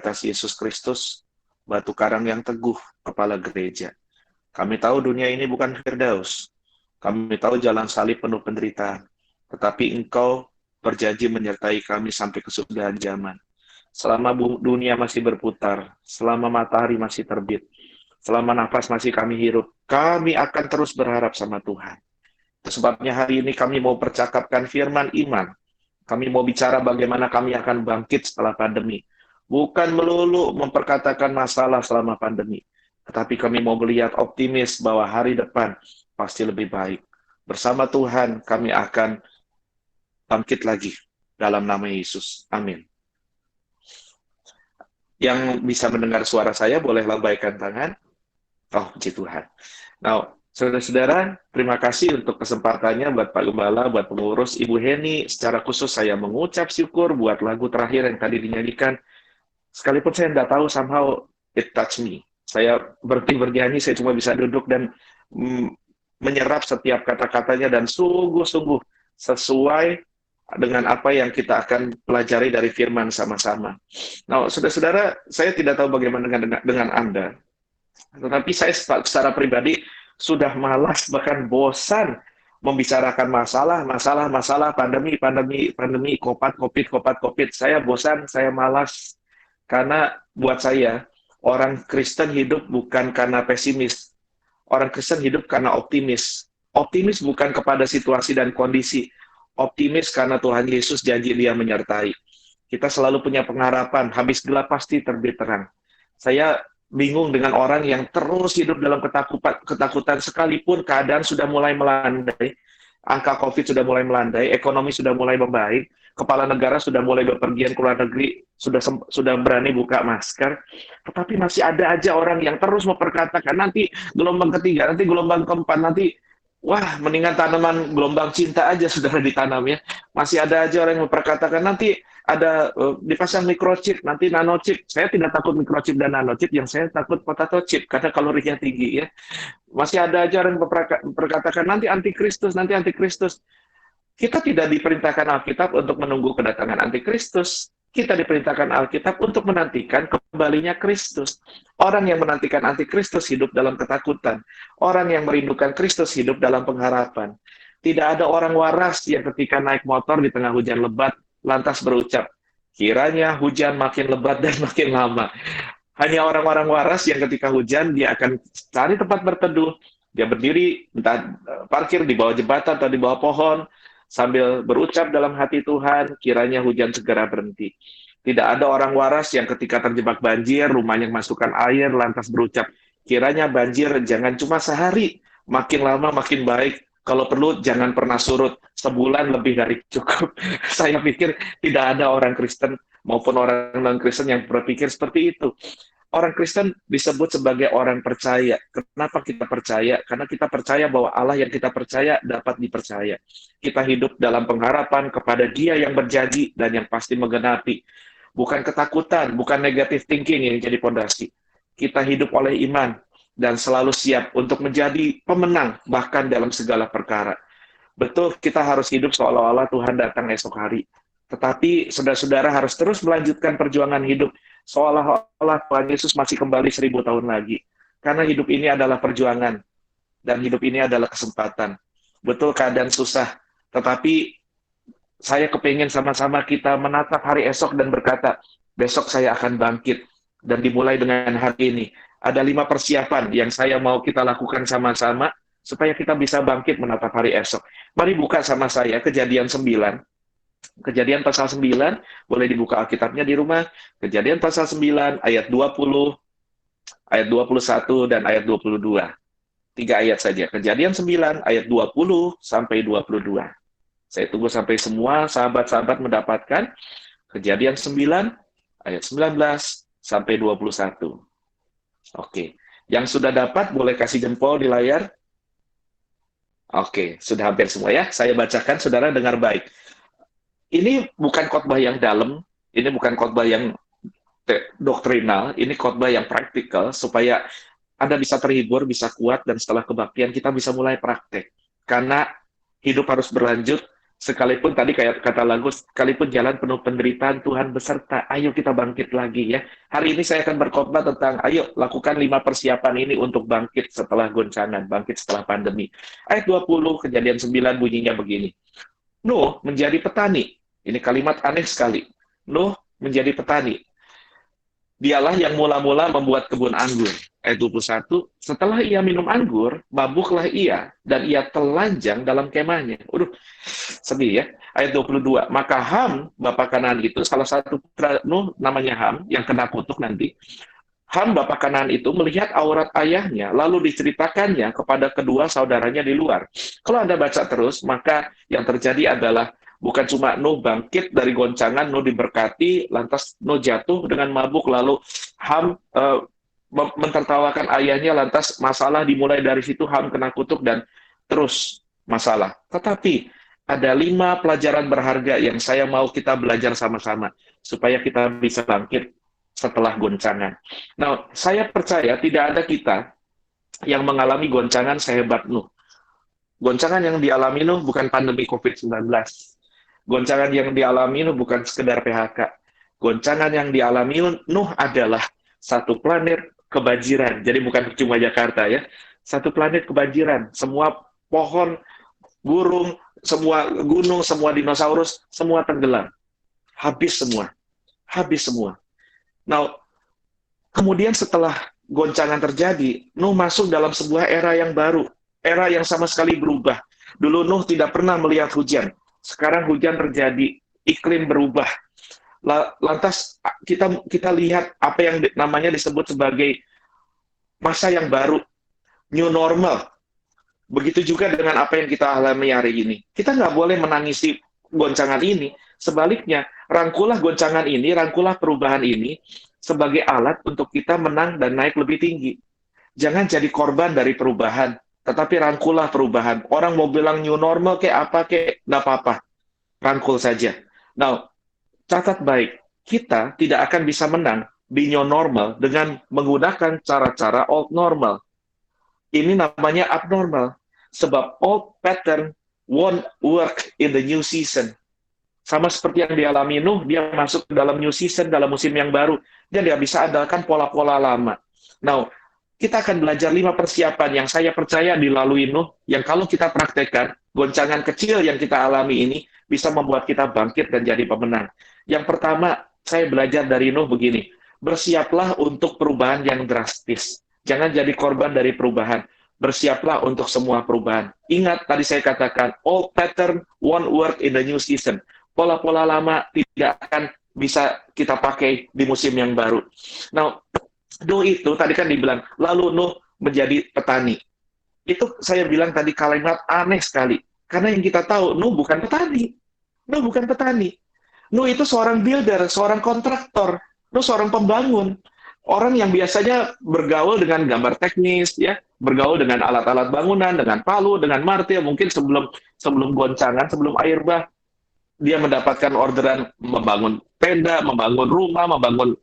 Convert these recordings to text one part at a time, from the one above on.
atas Yesus Kristus, batu karang yang teguh, kepala gereja. Kami tahu dunia ini bukan Firdaus. Kami tahu jalan salib penuh penderitaan. Tetapi Engkau berjanji menyertai kami sampai kesudahan zaman. Selama dunia masih berputar, selama matahari masih terbit, selama nafas masih kami hirup, kami akan terus berharap sama Tuhan. Sebabnya hari ini kami mau percakapkan firman iman. Kami mau bicara bagaimana kami akan bangkit setelah pandemi. Bukan melulu memperkatakan masalah selama pandemi. Tetapi kami mau melihat optimis bahwa hari depan pasti lebih baik. Bersama Tuhan kami akan bangkit lagi dalam nama Yesus. Amin. Yang bisa mendengar suara saya boleh lambaikan tangan. Oh, puji Tuhan. Nah, saudara-saudara, terima kasih untuk kesempatannya buat Pak Gembala, buat pengurus, Ibu Heni. Secara khusus saya mengucap syukur buat lagu terakhir yang tadi dinyanyikan. Sekalipun saya tidak tahu, somehow it touch me. Saya berhenti bernyanyi, saya cuma bisa duduk dan menyerap setiap kata-katanya dan sungguh-sungguh sesuai dengan apa yang kita akan pelajari dari firman sama-sama. Nah, saudara-saudara, saya tidak tahu bagaimana dengan Anda. Tetapi saya secara pribadi sudah malas, bahkan bosan membicarakan masalah, pandemi, COVID. Saya bosan, saya malas. Karena buat saya, orang Kristen hidup bukan karena pesimis. Orang Kristen hidup karena optimis. Optimis bukan kepada situasi dan kondisi. Optimis karena Tuhan Yesus janji Dia menyertai. Kita selalu punya pengharapan, habis gelap pasti terbit terang. Saya bingung dengan orang yang terus hidup dalam ketakutan sekalipun keadaan sudah mulai melandai, angka COVID sudah mulai melandai, ekonomi sudah mulai membaik, kepala negara sudah mulai bepergian ke luar negeri, sudah berani buka masker, tetapi masih ada aja orang yang terus memperkatakan nanti gelombang ketiga, nanti gelombang keempat, nanti wah mendingan tanaman gelombang cinta aja sudah ditanam ya. Masih ada aja orang yang memperkatakan nanti ada dipasang microchip, nanti nanochip. Saya tidak takut microchip dan nanochip, yang saya takut potato chip karena kalorinya tinggi ya. Masih ada aja orang yang berkatakan nanti antikristus, nanti antikristus. Kita tidak diperintahkan Alkitab untuk menunggu kedatangan antikristus. Kita diperintahkan Alkitab untuk menantikan kembalinya Kristus. Orang yang menantikan antikristus hidup dalam ketakutan. Orang yang merindukan Kristus hidup dalam pengharapan. Tidak ada orang waras yang ketika naik motor di tengah hujan lebat lantas berucap, kiranya hujan makin lebat dan makin lama. Hanya orang-orang waras yang ketika hujan, dia akan cari tempat berteduh, dia berdiri, entah parkir di bawah jembatan atau di bawah pohon, sambil berucap dalam hati Tuhan, kiranya hujan segera berhenti. Tidak ada orang waras yang ketika terjebak banjir, rumahnya masukkan air, lantas berucap, kiranya banjir jangan cuma sehari, makin lama makin baik, kalau perlu jangan pernah surut, sebulan lebih dari cukup. Saya pikir tidak ada orang Kristen maupun orang non-Kristen yang berpikir seperti itu. Orang Kristen disebut sebagai orang percaya. Kenapa kita percaya? Karena kita percaya bahwa Allah yang kita percaya dapat dipercaya. Kita hidup dalam pengharapan kepada Dia yang berjanji dan yang pasti menggenapi. Bukan ketakutan, bukan negative thinking yang jadi pondasi. Kita hidup oleh iman dan selalu siap untuk menjadi pemenang bahkan dalam segala perkara. Betul, kita harus hidup seolah-olah Tuhan datang esok hari. Tetapi saudara-saudara harus terus melanjutkan perjuangan hidup seolah-olah Tuhan Yesus masih kembali 1000 tahun lagi. Karena hidup ini adalah perjuangan dan hidup ini adalah kesempatan. Betul, keadaan susah, tetapi saya kepingin sama-sama kita menatap hari esok dan berkata, besok saya akan bangkit. Dan dimulai dengan hari ini. Ada 5 persiapan yang saya mau kita lakukan sama-sama supaya kita bisa bangkit menatap hari esok. Mari buka sama saya Kejadian 9. Kejadian pasal 9, boleh dibuka Alkitabnya di rumah. Kejadian pasal 9 ayat 20, ayat 21 dan ayat 22. 3 ayat saja. Kejadian 9 ayat 20 sampai 22. Saya tunggu sampai semua sahabat-sahabat mendapatkan. Kejadian 9 ayat 19 sampai 21. Oke. Yang sudah dapat boleh kasih jempol di layar. Oke, sudah hampir semua ya. Saya bacakan, saudara dengar baik. Ini bukan khotbah yang dalam, ini bukan khotbah yang doktrinal, ini khotbah yang praktikal supaya Anda bisa terhibur, bisa kuat, dan setelah kebaktian kita bisa mulai praktek. Karena hidup harus berlanjut, Sekalipun tadi kayak kata lagu, sekalipun jalan penuh penderitaan, Tuhan beserta. Ayo kita bangkit lagi ya. Hari ini saya akan berkhotbah tentang, ayo lakukan 5 persiapan ini untuk bangkit setelah goncangan, bangkit setelah pandemi. Ayat 20, Kejadian 9 bunyinya begini. Nuh menjadi petani. Ini kalimat aneh sekali. Nuh menjadi petani. Dialah yang mula-mula membuat kebun anggur. Ayat 21, setelah ia minum anggur, mabuklah ia, dan ia telanjang dalam kemahnya. Waduh, sedih ya. Ayat 22, maka Ham, bapa Kanaan itu, salah satu putra Nuh namanya Ham, yang kena kutuk nanti. Ham, bapa Kanaan itu, melihat aurat ayahnya, lalu diceritakannya kepada kedua saudaranya di luar. Kalau Anda baca terus, maka yang terjadi adalah bukan cuma Nuh bangkit dari goncangan, Nuh diberkati, lantas Nuh jatuh dengan mabuk, lalu Ham mentertawakan ayahnya, lantas masalah dimulai dari situ, Ham kena kutuk, dan terus masalah. Tetapi ada 5 pelajaran berharga yang saya mau kita belajar sama-sama, supaya kita bisa bangkit setelah goncangan. Nah, saya percaya tidak ada kita yang mengalami goncangan sehebat Nuh. Goncangan yang dialami Nuh bukan pandemi COVID-19. Goncangan yang dialami Nuh bukan sekedar PHK. Goncangan yang dialami Nuh adalah satu planet kebanjiran. Jadi bukan cuma Jakarta ya. Satu planet kebanjiran. Semua pohon, burung, semua gunung, semua dinosaurus, semua tenggelam. Habis semua. Habis semua. Nah, kemudian setelah goncangan terjadi, Nuh masuk dalam sebuah era yang baru. Era yang sama sekali berubah. Dulu Nuh tidak pernah melihat hujan. Sekarang hujan terjadi, iklim berubah. Lantas kita lihat apa yang namanya disebut sebagai masa yang baru, new normal. Begitu juga dengan apa yang kita alami hari ini. Kita nggak boleh menangisi goncangan ini. Sebaliknya, rangkulah goncangan ini, rangkulah perubahan ini sebagai alat untuk kita menang dan naik lebih tinggi. Jangan jadi korban dari perubahan, tetapi rangkulah perubahan. Orang mau bilang new normal kayak apa kayak, nggak apa-apa. Rangkul saja. Nah, catat baik, kita tidak akan bisa menang di new normal dengan menggunakan cara-cara old normal. Ini namanya abnormal. Sebab old pattern won't work in the new season. Sama seperti yang dialami Nuh, dia masuk ke dalam new season, dalam musim yang baru. Dia tidak bisa andalkan pola-pola lama. Nah, kita akan belajar 5 persiapan yang saya percaya dilalui Nuh, yang kalau kita praktekkan, goncangan kecil yang kita alami ini bisa membuat kita bangkit dan jadi pemenang. Yang pertama, saya belajar dari Nuh begini, bersiaplah untuk perubahan yang drastis. Jangan jadi korban dari perubahan. Bersiaplah untuk semua perubahan. Ingat, tadi saya katakan, old pattern won't work in the new season. Pola-pola lama tidak akan bisa kita pakai di musim yang baru. Nah, Nuh itu tadi kan dibilang, lalu Nuh menjadi petani. Itu saya bilang tadi kalimat aneh sekali. Karena yang kita tahu, Nuh bukan petani. Nuh bukan petani. Nuh itu seorang builder, seorang kontraktor. Nuh seorang pembangun. Orang yang biasanya bergaul dengan gambar teknis, ya, bergaul dengan alat-alat bangunan, dengan palu, dengan martil. Mungkin sebelum goncangan, sebelum air bah, dia mendapatkan orderan membangun tenda, membangun rumah, membangun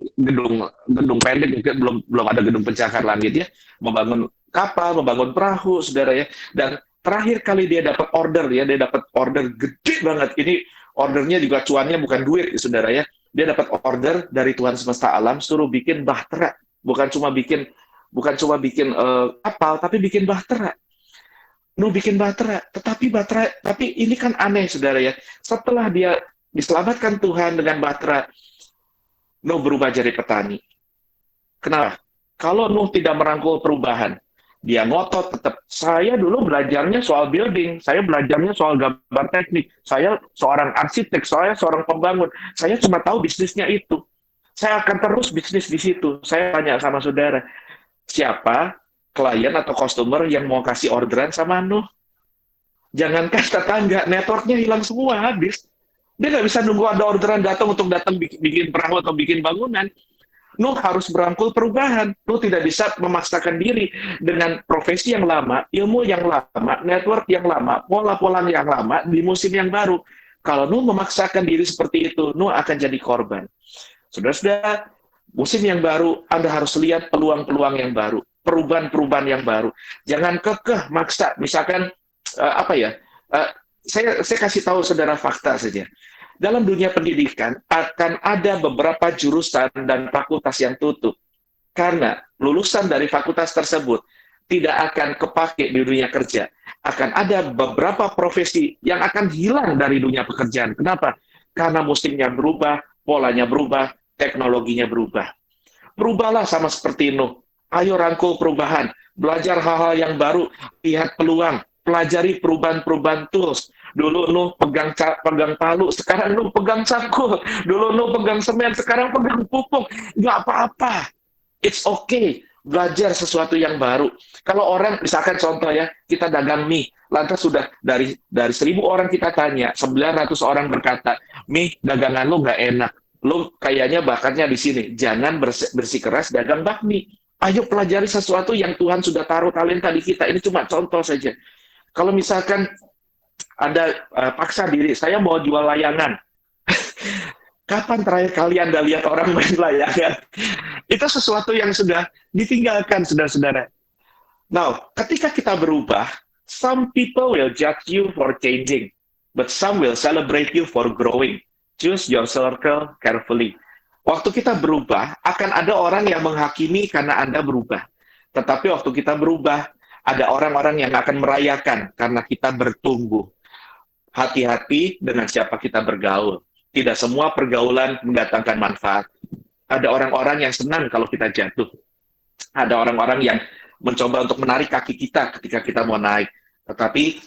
gedung pendek, mungkin belum ada gedung pencakar langit ya, membangun kapal, membangun perahu, saudara ya. Dan terakhir kali dia dapat order ya, dia dapat order gede banget. Ini ordernya juga cuannya bukan duit, saudara ya. Dia dapat order dari Tuhan semesta alam, suruh bikin bahtera, bukan cuma bikin kapal, tapi bikin bahtera. Nuh bikin bahtera, tapi ini kan aneh, saudara ya. Setelah dia diselamatkan Tuhan dengan bahtera, Nuh berubah jadi petani. Kenapa? Kalau Nuh tidak merangkul perubahan, dia ngotot tetap. Saya dulu belajarnya soal building, saya belajarnya soal gambar teknik, saya seorang arsitek, saya seorang pembangun, saya cuma tahu bisnisnya itu. Saya akan terus bisnis di situ. Saya tanya sama saudara, siapa klien atau customer yang mau kasih orderan sama Nuh? Jangankan tetangga, networknya hilang semua, habis. Dia nggak bisa nunggu ada orderan datang untuk datang bikin perahu atau bikin bangunan. Nuh harus berangkul perubahan. Nuh tidak bisa memaksakan diri dengan profesi yang lama, ilmu yang lama, network yang lama, pola-pola yang lama di musim yang baru. Kalau Nuh memaksakan diri seperti itu, Nuh akan jadi korban. Saudara-saudara, musim yang baru, Anda harus lihat peluang-peluang yang baru, perubahan-perubahan yang baru. Jangan kekeh maksa, misalkan saya kasih tahu saudara fakta saja. Dalam dunia pendidikan akan ada beberapa jurusan dan fakultas yang tutup karena lulusan dari fakultas tersebut tidak akan kepake di dunia kerja. Akan ada beberapa profesi yang akan hilang dari dunia pekerjaan. Kenapa? Karena musimnya berubah, polanya berubah, teknologinya berubah. Berubahlah sama seperti Nuh. Ayo rangkul perubahan, belajar hal-hal yang baru, lihat peluang, pelajari perubahan-perubahan tools. Dulu Nuh pegang palu, sekarang Nuh pegang cangkul. Dulu Nuh pegang semen, sekarang pegang pupuk. Nggak apa-apa. It's okay. Belajar sesuatu yang baru. Kalau orang, misalkan contoh ya, kita dagang mie, lantas sudah dari 1.000 orang kita tanya, 900 orang berkata, mie dagangan lo nggak enak. Lo kayaknya bakatnya di sini. Jangan bersikeras dagang bakmi. Ayo pelajari sesuatu yang Tuhan sudah taruh talenta di kita. Ini cuma contoh saja. Kalau misalkan ada paksa diri, saya mau jual layangan. Kapan terakhir kali Anda lihat orang main layangan? Itu sesuatu yang sudah ditinggalkan, saudara-saudara. Now, ketika kita berubah, some people will judge you for changing, but some will celebrate you for growing. Choose your circle carefully. Waktu kita berubah, akan ada orang yang menghakimi karena Anda berubah. Tetapi waktu kita berubah, ada orang-orang yang akan merayakan karena kita bertumbuh. Hati-hati dengan siapa kita bergaul. Tidak semua pergaulan mendatangkan manfaat. Ada orang-orang yang senang kalau kita jatuh. Ada orang-orang yang mencoba untuk menarik kaki kita ketika kita mau naik. Tetapi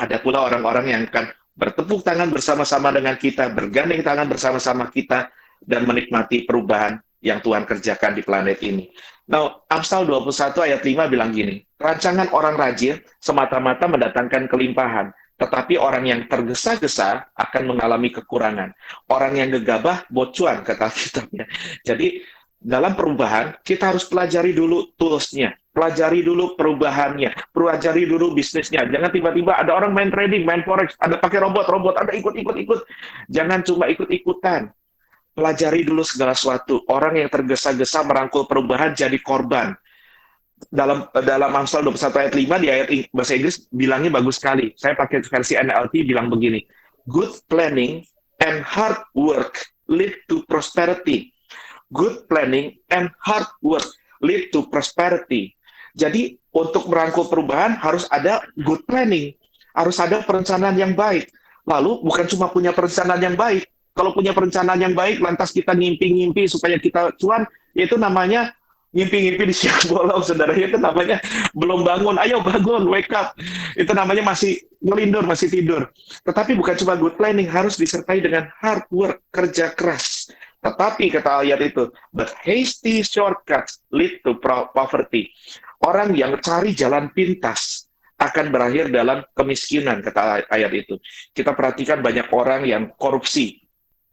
ada pula orang-orang yang akan bertepuk tangan bersama-sama dengan kita, bergandeng tangan bersama-sama kita, dan menikmati perubahan yang Tuhan kerjakan di planet ini. Nah, Amsal 21 ayat 5 bilang gini, rancangan orang rajin semata-mata mendatangkan kelimpahan, tetapi orang yang tergesa-gesa akan mengalami kekurangan. Orang yang gegabah bocuan, kata kitabnya. Jadi, dalam perubahan, kita harus pelajari dulu tools-nya, pelajari dulu perubahannya, pelajari dulu bisnisnya. Jangan tiba-tiba ada orang main trading, main forex, ada pakai robot, ada ikut-ikut. Jangan cuma ikut-ikutan. Pelajari dulu segala sesuatu. Orang yang tergesa-gesa merangkul perubahan jadi korban. Dalam Amsal 21 ayat 5 di ayat bahasa Inggris bilangnya bagus sekali. Saya pakai versi NLT bilang begini. Good planning and hard work lead to prosperity. Good planning and hard work lead to prosperity. Jadi untuk merangkul perubahan harus ada good planning. Harus ada perencanaan yang baik. Lalu bukan cuma punya perencanaan yang baik. Kalau punya perencanaan yang baik, lantas kita ngimpi-ngimpi supaya kita cuan, itu namanya ngimpi-ngimpi di siang bolong, saudara. Itu namanya belum bangun. Ayo bangun, wake up. Itu namanya masih ngelindur, masih tidur. Tetapi bukan cuma good planning, harus disertai dengan hard work, kerja keras. Tetapi kata ayat itu, but hasty shortcuts lead to poverty. Orang yang cari jalan pintas akan berakhir dalam kemiskinan, kata ayat itu. Kita perhatikan banyak orang yang korupsi.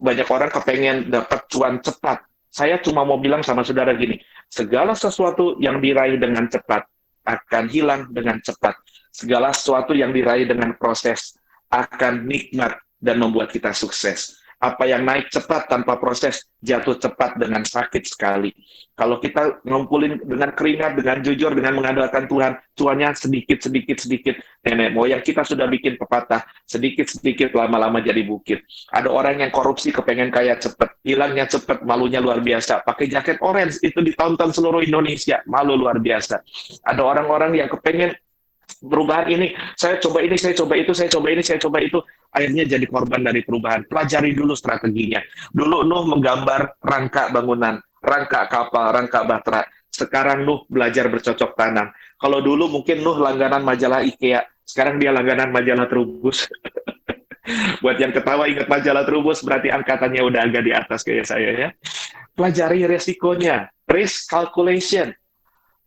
Banyak orang kepengen dapat cuan cepat. Saya cuma mau bilang sama saudara gini, segala sesuatu yang diraih dengan cepat akan hilang dengan cepat. Segala sesuatu yang diraih dengan proses akan nikmat dan membuat kita sukses. Apa yang naik cepat tanpa proses, jatuh cepat dengan sakit sekali. Kalau kita ngumpulin dengan keringat, dengan jujur, dengan mengandalkan Tuhan, cuannya sedikit. Nenek moyang kita sudah bikin pepatah, sedikit lama-lama jadi bukit. Ada orang yang korupsi kepengen kaya cepat, hilangnya cepat, malunya luar biasa. Pakai jaket orange, itu ditonton seluruh Indonesia, malu luar biasa. Ada orang-orang yang kepengen perubahan ini, saya coba itu, akhirnya jadi korban dari perubahan. Pelajari dulu strateginya. Dulu Nuh menggambar rangka bangunan, rangka kapal, rangka bahtera. Sekarang Nuh belajar bercocok tanam. Kalau dulu mungkin Nuh langganan majalah IKEA, sekarang dia langganan majalah Trubus. Buat yang ketawa ingat majalah Trubus, berarti angkatannya udah agak di atas kayak saya ya. Pelajari resikonya, risk calculation.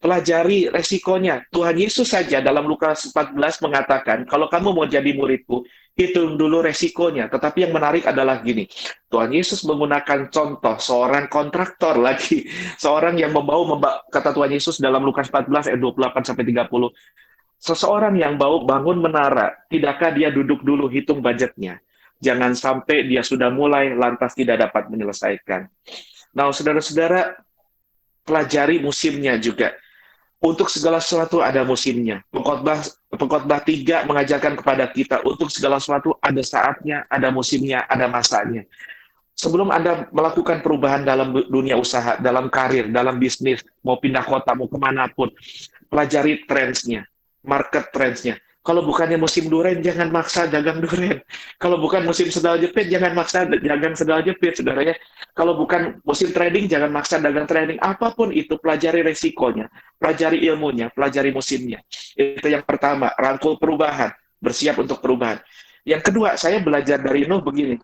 Pelajari resikonya. Tuhan Yesus saja dalam Lukas 14 mengatakan, kalau kamu mau jadi muridku, hitung dulu resikonya. Tetapi yang menarik adalah gini, Tuhan Yesus menggunakan contoh seorang kontraktor lagi, seorang yang kata Tuhan Yesus dalam Lukas 14 ayat 28-30, seseorang yang mau bangun menara, tidakkah dia duduk dulu hitung budgetnya? Jangan sampai dia sudah mulai lantas tidak dapat menyelesaikan. Nah, saudara-saudara, pelajari musimnya juga. Untuk segala sesuatu ada musimnya. Pengkhotbah 3 mengajarkan kepada kita untuk segala sesuatu ada saatnya, ada musimnya, ada masanya. Sebelum Anda melakukan perubahan dalam dunia usaha, dalam karir, dalam bisnis, mau pindah kota, mau kemanapun, pelajari trendsnya, market trendsnya. Kalau bukannya musim duren, jangan maksa dagang duren. Kalau bukan musim sendal jepit, jangan maksa dagang sendal jepit, saudaranya. Kalau bukan musim trading, jangan maksa dagang trading. Apapun itu, pelajari resikonya, pelajari ilmunya, pelajari musimnya. Itu yang pertama, rangkul perubahan, bersiap untuk perubahan. Yang kedua, saya belajar dari Nuh begini.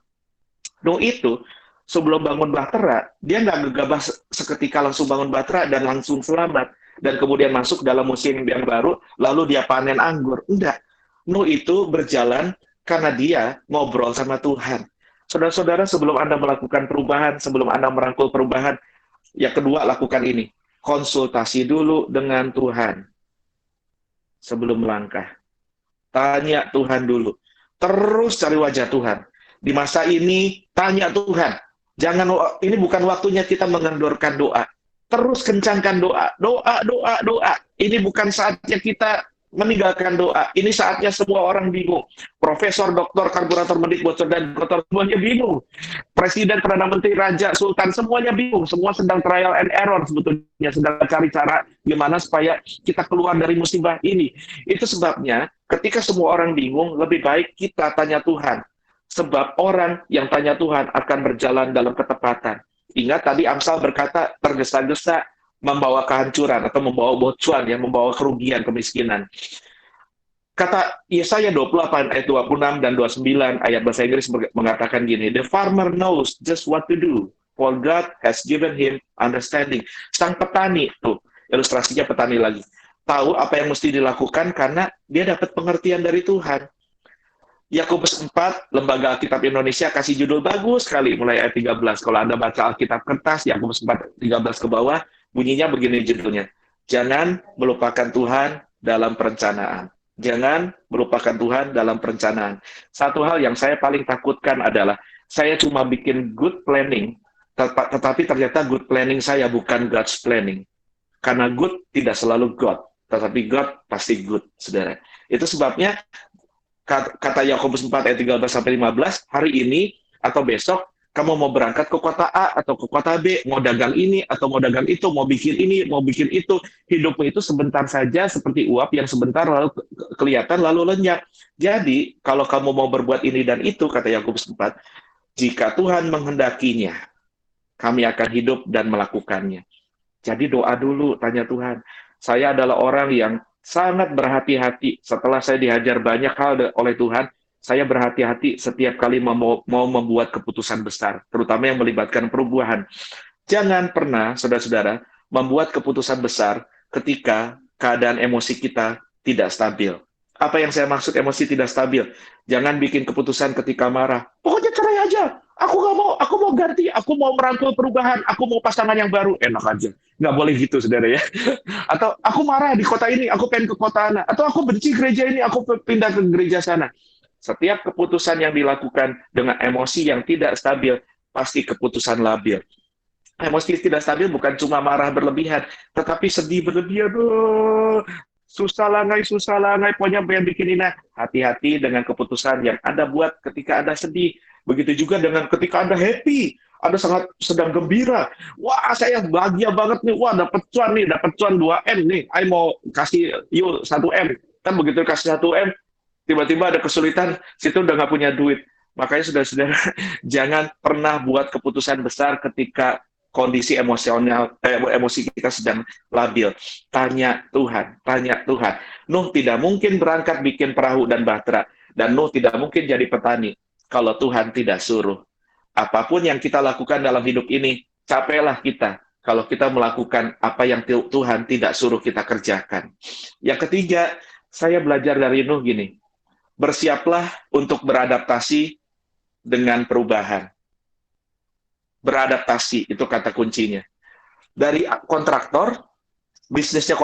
Nuh itu, sebelum bangun Bahtera, dia nggak gegabah seketika langsung bangun Bahtera dan langsung selamat dan kemudian masuk dalam musim yang baru, lalu dia panen anggur. Enggak. Nuh itu berjalan karena dia ngobrol sama Tuhan. Saudara-saudara, sebelum Anda melakukan perubahan, sebelum Anda merangkul perubahan, yang kedua lakukan ini. Konsultasi dulu dengan Tuhan sebelum melangkah. Tanya Tuhan dulu. Terus cari wajah Tuhan. Di masa ini, tanya Tuhan. Jangan, ini bukan waktunya kita mengendorkan doa. Terus kencangkan doa. Doa, doa, doa. Ini bukan saatnya kita meninggalkan doa. Ini saatnya semua orang bingung. Profesor, doktor, karburator, mendikbud, dan doktor, semuanya bingung. Presiden, Perdana Menteri, Raja, Sultan, semuanya bingung. Semua sedang trial and error sebetulnya. Sedang cari cara gimana supaya kita keluar dari musibah ini. Itu sebabnya ketika semua orang bingung, lebih baik kita tanya Tuhan. Sebab orang yang tanya Tuhan akan berjalan dalam ketepatan. Ingat tadi Amsal berkata tergesa-gesa membawa kehancuran atau membawa bocuan, ya, membawa kerugian, kemiskinan. Kata Yesaya 28 ayat 26 dan 29 ayat bahasa Inggris mengatakan gini, the farmer knows just what to do, for God has given him understanding. Sang petani, tuh ilustrasinya petani lagi, tahu apa yang mesti dilakukan karena dia dapat pengertian dari Tuhan. Yakobus 4, Lembaga Alkitab Indonesia kasih judul bagus sekali mulai ayat 13. Kalau Anda baca Alkitab kertas, Yakobus 4, 13 ke bawah, bunyinya begini judulnya. Jangan melupakan Tuhan dalam perencanaan. Jangan melupakan Tuhan dalam perencanaan. Satu hal yang saya paling takutkan adalah saya cuma bikin good planning, tetapi ternyata good planning saya bukan God's planning. Karena good tidak selalu God, tetapi God pasti good, saudara. Itu sebabnya kata Yakobus 4 ayat 13 sampai 15, hari ini atau besok kamu mau berangkat ke kota A atau ke kota B, mau dagang ini atau mau dagang itu, mau bikin ini, mau bikin itu, hidupmu itu sebentar saja seperti uap yang sebentar lalu kelihatan lalu lenyap. Jadi, kalau kamu mau berbuat ini dan itu, kata Yakobus 4, jika Tuhan menghendakinya, kami akan hidup dan melakukannya. Jadi doa dulu, tanya Tuhan. Saya adalah orang yang sangat berhati-hati setelah saya dihajar banyak hal oleh Tuhan. Saya berhati-hati setiap kali mau membuat keputusan besar, terutama yang melibatkan perubahan. Jangan pernah, saudara-saudara, membuat keputusan besar ketika keadaan emosi kita tidak stabil. Apa yang saya maksud emosi tidak stabil? Jangan bikin keputusan ketika marah. Pokoknya cerai aja. Aku mau ganti, aku mau merangkul perubahan, aku mau pasangan yang baru. Enak aja. Nggak boleh gitu, saudara ya. Atau aku marah di kota ini, aku pengen ke kota sana. Atau aku benci gereja ini, aku pindah ke gereja sana. Setiap keputusan yang dilakukan dengan emosi yang tidak stabil, pasti keputusan labil. Emosi tidak stabil bukan cuma marah berlebihan, tetapi sedih berlebihan. Susah langai, pokoknya yang bikin ini. Hati-hati dengan keputusan yang Anda buat ketika Anda sedih. Begitu juga dengan ketika Anda happy, Anda sangat sedang gembira. Wah, saya bahagia banget nih. Wah, dapat cuan 2M nih. Saya mau kasih you 1M. Kan begitu kasih 1M, tiba-tiba ada kesulitan, situ udah nggak punya duit. Makanya saudara-saudara, jangan pernah buat keputusan besar ketika kondisi emosi kita sedang labil. Tanya Tuhan. Nuh tidak mungkin berangkat bikin perahu dan bahtera, dan Nuh tidak mungkin jadi petani kalau Tuhan tidak suruh. Apapun yang kita lakukan dalam hidup ini, capailah kita kalau kita melakukan apa yang Tuhan tidak suruh kita kerjakan. Yang ketiga, saya belajar dari Nuh gini, bersiaplah untuk beradaptasi dengan perubahan. Beradaptasi, itu kata kuncinya. Dari kontraktor, bisnisnya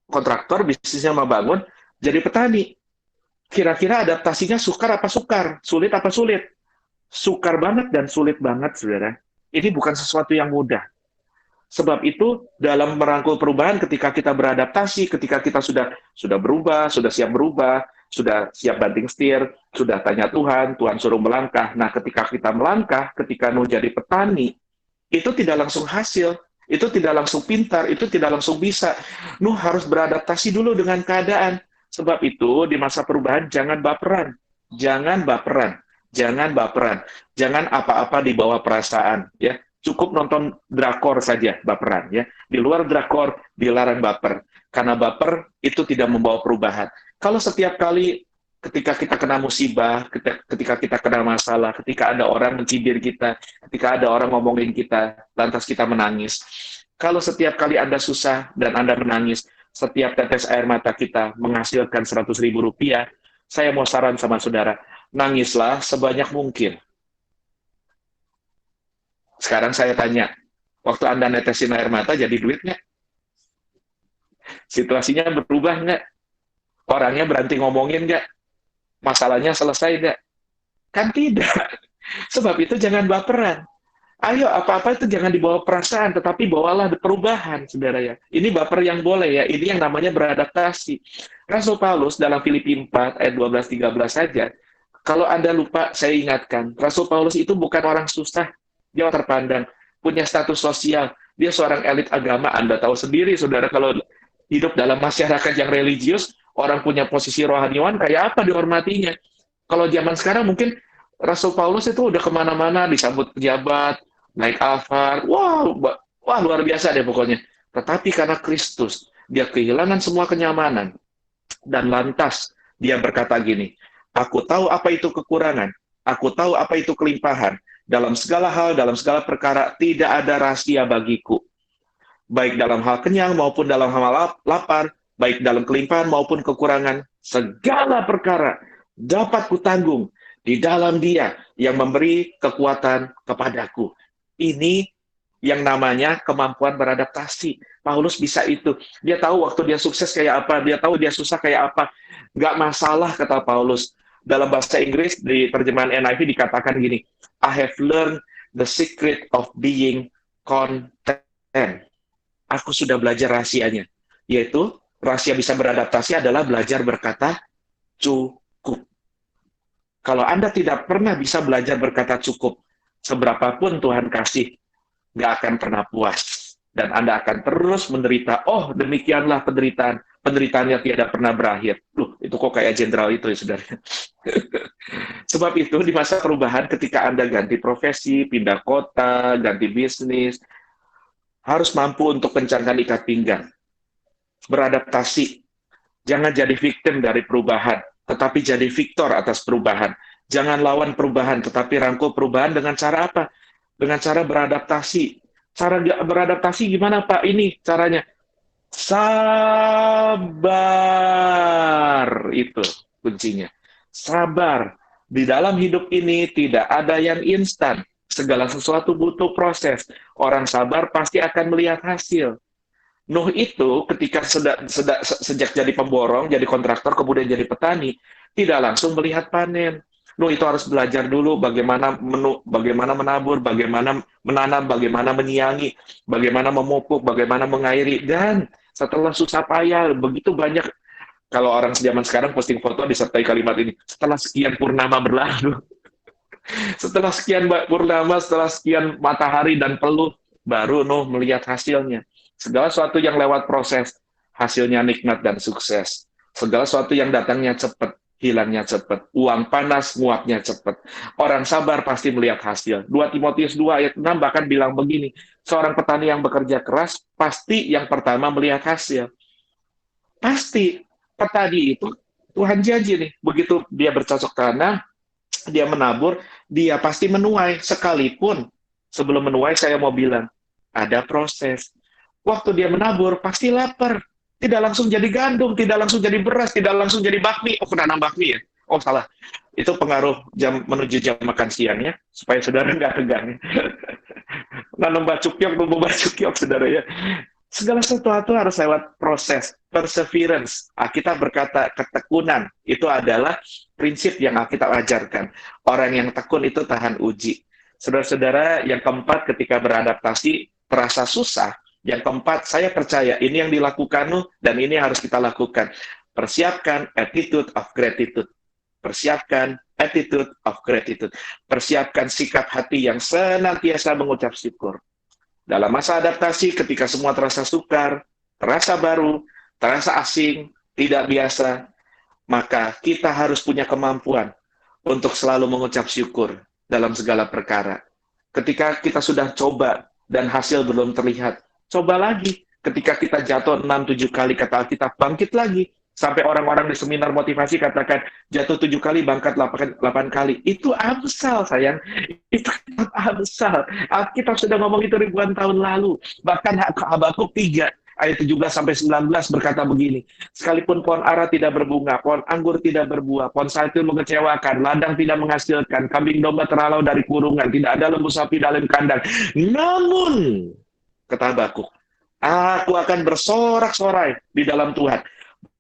kontraktor, bisnisnya membangun, jadi petani. Kira-kira adaptasinya sukar apa sukar? Sulit apa sulit? Sukar banget dan sulit banget, saudara. Ini bukan sesuatu yang mudah. Sebab itu dalam merangkul perubahan, ketika kita beradaptasi, ketika kita sudah berubah, sudah siap berubah, sudah siap banting setir, sudah tanya Tuhan, Tuhan suruh melangkah. Nah, ketika kita melangkah, ketika Nuh jadi petani, itu tidak langsung hasil, itu tidak langsung pintar, itu tidak langsung bisa. Nuh harus beradaptasi dulu dengan keadaan. Sebab itu di masa perubahan jangan baperan, jangan baperan, jangan baperan, jangan apa-apa di bawah perasaan, ya. Cukup nonton drakor saja baperan, ya. Di luar drakor dilarang baper, karena baper itu tidak membawa perubahan. Kalau setiap kali ketika kita kena musibah, ketika kita kena masalah, ketika ada orang mencibir kita, ketika ada orang ngomongin kita, lantas kita menangis. Kalau setiap kali Anda susah dan Anda menangis, setiap tetes air mata kita menghasilkan 100.000 rupiah, saya mau saran sama saudara, nangislah sebanyak mungkin. Sekarang saya tanya, waktu Anda netesin air mata jadi duit nggak? Situasinya berubah nggak? Orangnya berhenti ngomongin nggak? Masalahnya selesai nggak? Kan tidak. Sebab itu jangan baperan. Ayo, apa-apa itu jangan dibawa perasaan, tetapi bawalah perubahan, saudara ya. Ini baper yang boleh ya, ini yang namanya beradaptasi. Rasul Paulus dalam Filipi 4 ayat 12-13 saja, kalau Anda lupa, saya ingatkan, Rasul Paulus itu bukan orang susah, dia terpandang, punya status sosial, dia seorang elit agama. Anda tahu sendiri, saudara, kalau hidup dalam masyarakat yang religius, orang punya posisi rohaniwan, kayak apa dihormatinya. Kalau zaman sekarang mungkin Rasul Paulus itu udah kemana-mana, disambut pejabat, naik Alphard, wah luar biasa deh pokoknya. Tetapi karena Kristus, dia kehilangan semua kenyamanan, dan lantas dia berkata gini, aku tahu apa itu kekurangan, aku tahu apa itu kelimpahan, dalam segala hal, dalam segala perkara, tidak ada rahasia bagiku. Baik dalam hal kenyang maupun dalam hal lapar, baik dalam kelimpahan maupun kekurangan, segala perkara dapat kutanggung di dalam Dia yang memberi kekuatan kepadaku. Ini yang namanya kemampuan beradaptasi. Paulus bisa itu. Dia tahu waktu dia sukses kayak apa, dia tahu dia susah kayak apa. Nggak masalah, kata Paulus. Dalam bahasa Inggris, di terjemahan NIV dikatakan gini, I have learned the secret of being content. Aku sudah belajar rahasianya. Yaitu, rahasia bisa beradaptasi adalah belajar berkata cukup. Kalau Anda tidak pernah bisa belajar berkata cukup, seberapapun Tuhan kasih, nggak akan pernah puas. Dan Anda akan terus menderita. Oh, demikianlah penderitaan. Penderitaannya tidak pernah berakhir. Itu kok kayak jenderal itu ya, saudara. Sebab itu, di masa perubahan, ketika Anda ganti profesi, pindah kota, ganti bisnis, harus mampu untuk kencangkan ikat pinggang. Beradaptasi. Jangan jadi victim dari perubahan, tetapi jadi victor atas perubahan. Jangan lawan perubahan, tetapi rangkul perubahan dengan cara apa? Dengan cara beradaptasi. Cara beradaptasi gimana, Pak? Ini caranya. Sabar. Itu kuncinya. Sabar. Di dalam hidup ini tidak ada yang instan. Segala sesuatu butuh proses. Orang sabar pasti akan melihat hasil. Nuh itu ketika sejak jadi pemborong, jadi kontraktor, kemudian jadi petani, tidak langsung melihat panen. Nuh itu harus belajar dulu bagaimana menabur, bagaimana menanam, bagaimana menyiangi, bagaimana memupuk, bagaimana mengairi. Dan setelah susah payah, begitu banyak, kalau orang zaman sekarang posting foto disertai kalimat ini, setelah sekian purnama berlalu, setelah sekian purnama, setelah sekian matahari dan peluh, baru Nuh melihat hasilnya. Segala sesuatu yang lewat proses, hasilnya nikmat dan sukses. Segala sesuatu yang datangnya cepat, hilangnya cepat. Uang panas, nguapnya cepat. Orang sabar pasti melihat hasil. 2 Timotius 2 ayat 6 bahkan bilang begini, seorang petani yang bekerja keras, pasti yang pertama melihat hasil. Pasti. Petani itu, Tuhan janji nih, begitu dia bercocok tanam, dia menabur, dia pasti menuai. Sekalipun, sebelum menuai saya mau bilang, ada proses. Waktu dia menabur, pasti lapar. Tidak langsung jadi gandum, tidak langsung jadi beras, tidak langsung jadi bakmi. Oh, nanam bakmi ya? Oh, salah. Itu pengaruh menuju jam makan siangnya, supaya saudara nggak tegang. Nanam bacukyok, tumbuh bacukyok, saudara ya. Segala sesuatu harus lewat proses, perseverance. Alkitab berkata ketekunan, itu adalah prinsip yang Alkitab ajarkan. Orang yang tekun itu tahan uji. Saudara-saudara, yang keempat ketika beradaptasi, terasa susah, Yang keempat, saya percaya ini yang dilakukan Nuh dan ini yang harus kita lakukan. Persiapkan attitude of gratitude. Persiapkan attitude of gratitude. Persiapkan sikap hati yang senantiasa mengucap syukur. Dalam masa adaptasi, ketika semua terasa sukar, terasa baru, terasa asing, tidak biasa, maka kita harus punya kemampuan untuk selalu mengucap syukur dalam segala perkara. Ketika kita sudah coba dan hasil belum terlihat, coba lagi. Ketika kita jatuh 6-7 kali, kata Alkitab, bangkit lagi. Sampai orang-orang di seminar motivasi katakan, jatuh 7 kali, bangkit 8 kali. Itu Amsal, sayang. Itu Amsal. Alkitab sudah ngomong itu ribuan tahun lalu. Bahkan Habakuk 3, ayat 17-19 berkata begini, sekalipun pohon ara tidak berbunga, pohon anggur tidak berbuah, pohon zaitun mengecewakan, ladang tidak menghasilkan, kambing domba terhalau dari kurungan, tidak ada lembu sapi dalam kandang. Namun, kata Habakuk, aku akan bersorak-sorai di dalam Tuhan.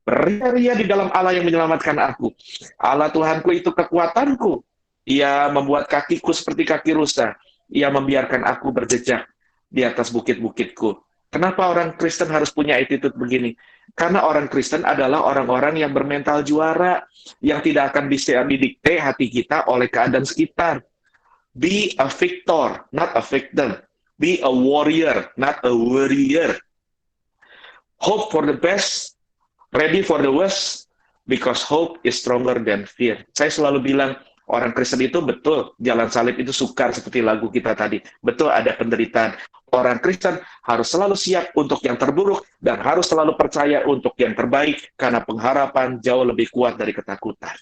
Beria-ria di dalam Allah yang menyelamatkan aku. Allah Tuhanku itu kekuatanku. Ia membuat kakiku seperti kaki rusa. Ia membiarkan aku berjejak di atas bukit-bukitku. Kenapa orang Kristen harus punya attitude begini? Karena orang Kristen adalah orang-orang yang bermental juara, yang tidak akan bisa didikte hati kita oleh keadaan sekitar. Be a victor, not a victim. Be a warrior, not a warrior. Hope for the best, ready for the worst, because hope is stronger than fear. Saya selalu bilang, orang Kristen itu betul, jalan salib itu sukar seperti lagu kita tadi. Betul ada penderitaan. Orang Kristen harus selalu siap untuk yang terburuk dan harus selalu percaya untuk yang terbaik karena pengharapan jauh lebih kuat dari ketakutan.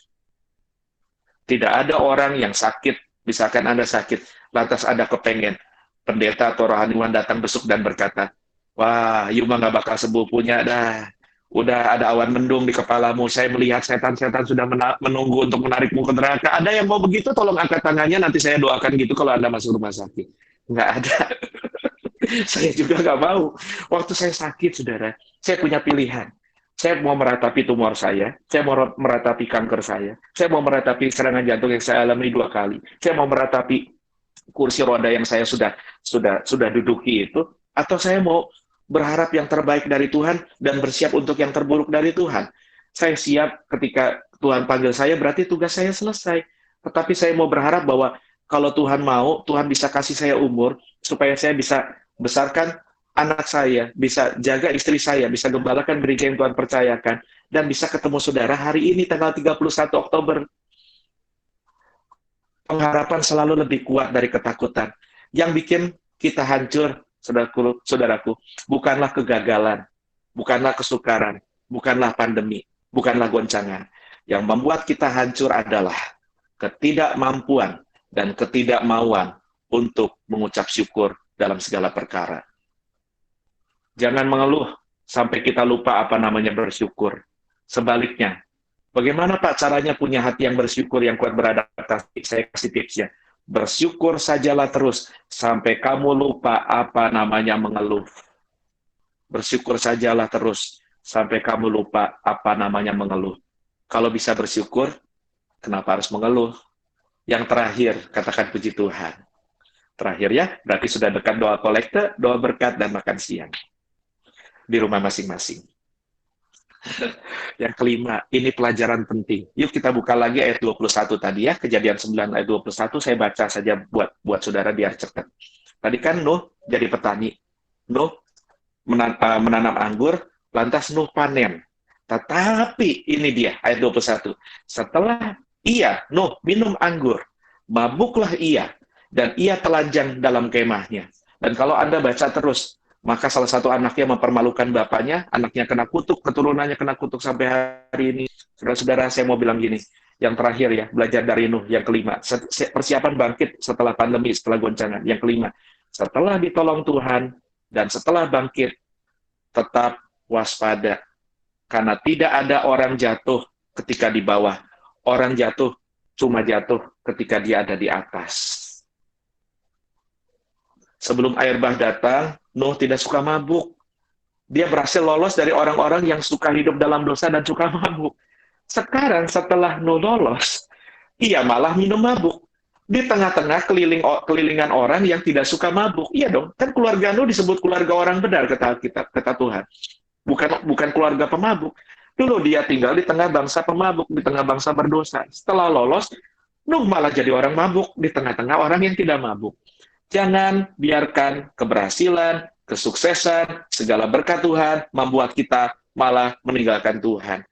Tidak ada orang yang sakit, misalkan Anda sakit, lantas Anda kepengen pendeta atau rohaniwan datang besuk dan berkata, wah, you mah gak bakal sembuh punya dah. Udah ada awan mendung di kepalamu, saya melihat setan-setan sudah menunggu untuk menarikmu ke neraka. Ada yang mau begitu, tolong angkat tangannya, nanti saya doakan gitu kalau Anda masuk rumah sakit. Nggak ada. Saya juga nggak mau. Waktu saya sakit, saudara, saya punya pilihan. Saya mau meratapi tumor saya mau meratapi kanker saya mau meratapi serangan jantung yang saya alami 2 kali, saya mau meratapi kursi roda yang saya sudah duduki itu, atau saya mau berharap yang terbaik dari Tuhan dan bersiap untuk yang terburuk dari Tuhan. Saya siap ketika Tuhan panggil saya, berarti tugas saya selesai. Tetapi saya mau berharap bahwa kalau Tuhan mau, Tuhan bisa kasih saya umur, supaya saya bisa besarkan anak saya, bisa jaga istri saya, bisa gembalakan gereja yang Tuhan percayakan, dan bisa ketemu saudara hari ini tanggal 31 Oktober. Pengharapan selalu lebih kuat dari ketakutan. Yang bikin kita hancur, saudaraku, bukanlah kegagalan, bukanlah kesukaran, bukanlah pandemi, bukanlah goncangan. Yang membuat kita hancur adalah ketidakmampuan dan ketidakmauan untuk mengucap syukur dalam segala perkara. Jangan mengeluh sampai kita lupa apa namanya bersyukur. Sebaliknya, bagaimana Pak caranya punya hati yang bersyukur, yang kuat beradaptasi? Saya kasih tipsnya. Bersyukur sajalah terus sampai kamu lupa apa namanya mengeluh. Bersyukur sajalah terus sampai kamu lupa apa namanya mengeluh. Kalau bisa bersyukur, kenapa harus mengeluh? Yang terakhir, katakan puji Tuhan. Terakhir ya, berarti sudah dekat doa kolekte, doa berkat, dan makan siang. Di rumah masing-masing. Yang kelima, ini pelajaran penting. Yuk kita buka lagi ayat 21 tadi ya, Kejadian 9 ayat 21, saya baca saja buat saudara biar cepat. Tadi kan Nuh jadi petani. Nuh menanam anggur, lantas Nuh panen. Tetapi ini dia ayat 21. Setelah Nuh minum anggur, mabuklah ia, dan ia telanjang dalam kemahnya. Dan kalau Anda baca terus, maka salah satu anaknya mempermalukan bapaknya, anaknya kena kutuk, keturunannya kena kutuk sampai hari ini. Saudara-saudara, saya mau bilang gini, yang terakhir ya, belajar dari Nuh, yang kelima, persiapan bangkit setelah pandemi, setelah goncangan. Yang kelima, setelah ditolong Tuhan, dan setelah bangkit, tetap waspada. Karena tidak ada orang jatuh ketika di bawah. Orang jatuh cuma jatuh ketika dia ada di atas. Sebelum air bah datang, Nuh tidak suka mabuk. Dia berhasil lolos dari orang-orang yang suka hidup dalam dosa dan suka mabuk. Sekarang setelah Nuh lolos, ia malah minum mabuk. di tengah-tengah kelilingan orang yang tidak suka mabuk. Iya dong, kan keluarga lu disebut keluarga orang benar, kata Tuhan. Bukan keluarga pemabuk. Dulu dia tinggal di tengah bangsa pemabuk, di tengah bangsa berdosa. Setelah lolos, Nuh malah jadi orang mabuk di tengah-tengah orang yang tidak mabuk. Jangan biarkan keberhasilan, kesuksesan, segala berkat Tuhan membuat kita malah meninggalkan Tuhan.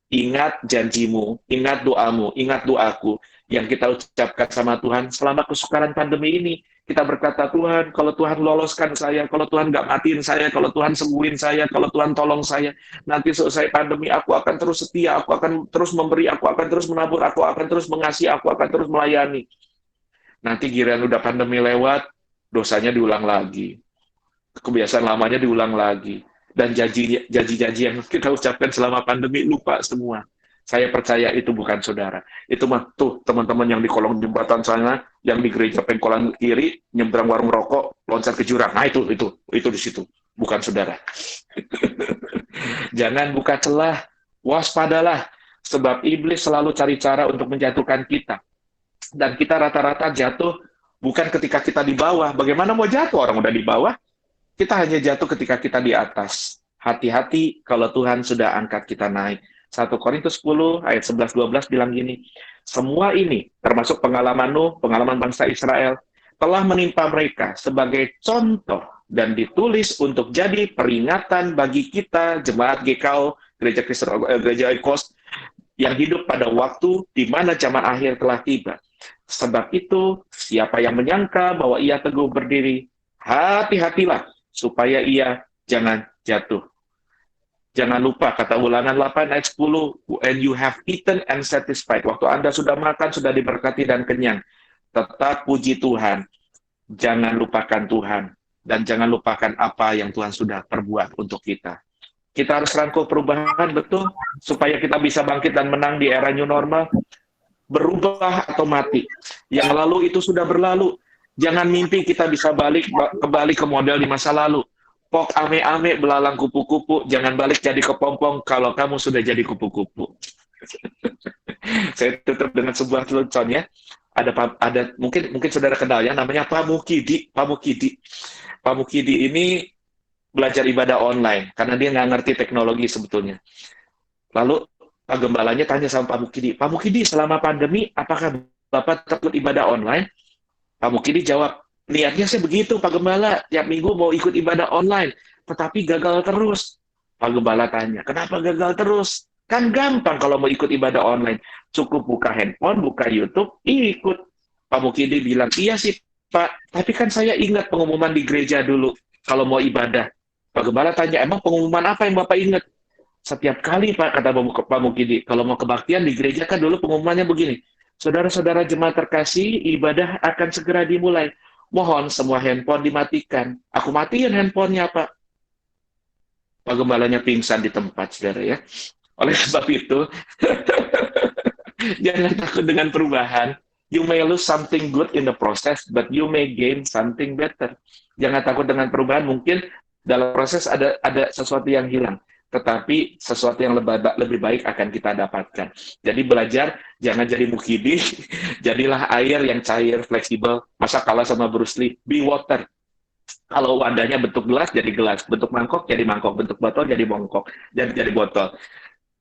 Ingat janjimu, ingat doamu, ingat doaku yang kita ucapkan sama Tuhan selama kesukaran pandemi ini. Kita berkata, Tuhan, kalau Tuhan loloskan saya, kalau Tuhan nggak matiin saya, kalau Tuhan sembuhin saya, kalau Tuhan tolong saya, nanti selesai pandemi, aku akan terus setia, aku akan terus memberi, aku akan terus menabur, aku akan terus mengasihi, aku akan terus melayani. Nanti giliran udah pandemi lewat, dosanya diulang lagi. Kebiasaan lamanya diulang lagi. Dan janji-janji yang kita ucapkan selama pandemi, lupa semua. Saya percaya itu bukan saudara. Itu mah tuh teman-teman yang di kolong jembatan sana, yang di gereja pengkolan kiri, nyebrang warung rokok, loncat ke jurang. Nah itu di situ. Bukan saudara. Jangan buka celah, waspadalah. Sebab iblis selalu cari cara untuk menjatuhkan kita. Dan kita rata-rata jatuh bukan ketika kita di bawah. Bagaimana mau jatuh? Orang udah di bawah. Kita hanya jatuh ketika kita di atas. Hati-hati kalau Tuhan sudah angkat kita naik. 1 Korintus 10 ayat 11-12 bilang gini, semua ini termasuk pengalaman Nuh, pengalaman bangsa Israel, telah menimpa mereka sebagai contoh dan ditulis untuk jadi peringatan bagi kita, jemaat GKO, Gereja Oikos, yang hidup pada waktu di mana zaman akhir telah tiba. Sebab itu, siapa yang menyangka bahwa ia teguh berdiri, hati-hatilah supaya ia jangan jatuh. Jangan lupa, kata Ulangan 8 ayat 10, and you have eaten and satisfied. Waktu Anda sudah makan, sudah diberkati dan kenyang. Tetap puji Tuhan. Jangan lupakan Tuhan. Dan jangan lupakan apa yang Tuhan sudah perbuat untuk kita. Kita harus rangkul perubahan, betul, supaya kita bisa bangkit dan menang di era new normal. Berubah atau mati. Yang lalu itu sudah berlalu. Jangan mimpi kita bisa kembali ke model di masa lalu. Pok ame-ame belalang kupu-kupu, jangan balik jadi kepompong kalau kamu sudah jadi kupu-kupu. Saya tutup dengan sebuah lelucon ya. Ada mungkin saudara kenal ya, namanya Pak Mukidi. Pak Mukidi ini belajar ibadah online karena dia nggak ngerti teknologi sebetulnya. Lalu Pak Gembalanya tanya sama Pak Mukidi, selama pandemi apakah Bapak takut ibadah online? Pak Mukidi jawab, niatnya sih begitu Pak Gembala, tiap minggu mau ikut ibadah online, tetapi gagal terus. Pak Gembala tanya, kenapa gagal terus? Kan gampang kalau mau ikut ibadah online, cukup buka handphone, buka YouTube, ikut. Pak Mukidi bilang, iya sih Pak, tapi kan saya ingat pengumuman di gereja dulu, kalau mau ibadah. Pak Gembala tanya, emang pengumuman apa yang Bapak ingat? Setiap kali Pak, kata Pak Mukidi, kalau mau kebaktian di gereja kan dulu pengumumannya begini, saudara-saudara jemaat terkasih, ibadah akan segera dimulai. Mohon semua handphone dimatikan. Aku matiin handphonenya, Pak. Pak Gembalanya pingsan di tempat, saudara ya. Oleh sebab itu, jangan takut dengan perubahan. You may lose something good in the process, but you may gain something better. Jangan takut dengan perubahan. Mungkin dalam proses ada sesuatu yang hilang. Tetapi sesuatu yang lebih baik akan kita dapatkan. Jadi belajar, jangan jadi Mukidi, jadilah air yang cair, fleksibel. Masa kalah sama Bruce Lee, be water. Kalau wadahnya bentuk gelas, jadi gelas. Bentuk mangkok, jadi mangkok. Bentuk botol, jadi mangkok. Jadi botol.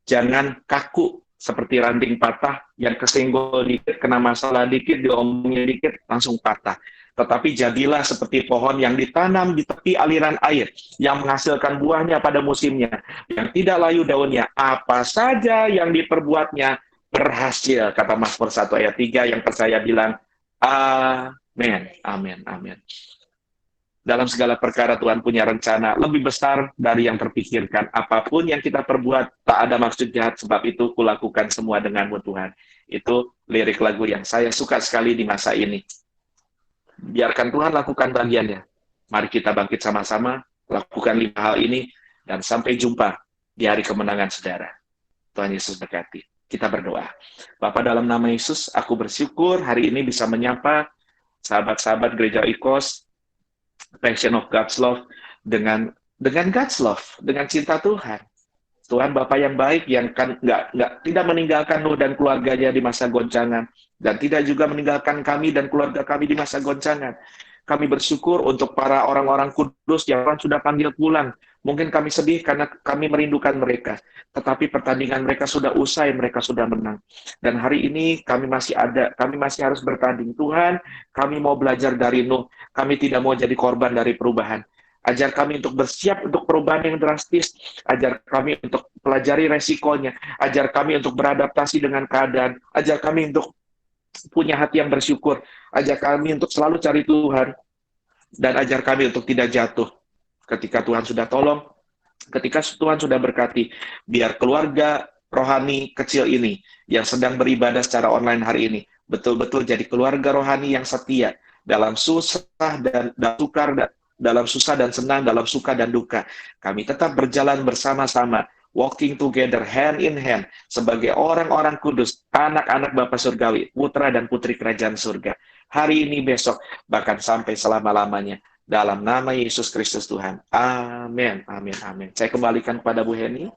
Jangan kaku, seperti ranting patah, yang kesenggol dikit, kena masalah dikit, diomongin dikit, langsung patah. Tetapi jadilah seperti pohon yang ditanam di tepi aliran air, yang menghasilkan buahnya pada musimnya, yang tidak layu daunnya, apa saja yang diperbuatnya berhasil, kata Mazmur 1 ayat 3, yang percaya bilang, amin, amin, amin. Dalam segala perkara Tuhan punya rencana lebih besar dari yang terpikirkan. Apapun yang kita perbuat, tak ada maksud jahat, sebab itu kulakukan semua denganmu Tuhan. Itu lirik lagu yang saya suka sekali di masa ini. Biarkan Tuhan lakukan bagiannya. Mari kita bangkit sama-sama, lakukan 5 hal ini, dan sampai jumpa di hari kemenangan saudara. Tuhan Yesus berkati. Kita berdoa. Bapa, dalam nama Yesus, aku bersyukur hari ini bisa menyapa sahabat-sahabat Gereja Oikos, Passion of God's Love, dengan God's Love, dengan cinta Tuhan. Tuhan Bapa yang baik yang kan tidak meninggalkan Nuh dan keluarganya di masa goncangan, dan tidak juga meninggalkan kami dan keluarga kami di masa goncangan. Kami bersyukur untuk para orang-orang kudus yang Tuhan sudah panggil pulang. Mungkin kami sedih karena kami merindukan mereka, tetapi pertandingan mereka sudah usai, mereka sudah menang. Dan hari ini kami masih ada, kami masih harus bertanding. Tuhan, kami mau belajar dari Nuh. Kami tidak mau jadi korban dari perubahan. Ajar kami untuk bersiap untuk perubahan yang drastis. Ajar kami untuk pelajari resikonya. Ajar kami untuk beradaptasi dengan keadaan. Ajar kami untuk punya hati yang bersyukur. Ajar kami untuk selalu cari Tuhan. Dan ajar kami untuk tidak jatuh. Ketika Tuhan sudah tolong, ketika Tuhan sudah berkati, biar keluarga rohani kecil ini yang sedang beribadah secara online hari ini, betul-betul jadi keluarga rohani yang setia dalam susah dan sukar, dalam susah dan senang, dalam suka dan duka. Kami tetap berjalan bersama-sama, walking together, hand in hand, sebagai orang-orang kudus, anak-anak Bapa Surgawi, putra dan putri kerajaan surga. Hari ini, besok, bahkan sampai selama-lamanya. Dalam nama Yesus Kristus Tuhan. Amin, amin, amin. Saya kembalikan kepada Bu Heni.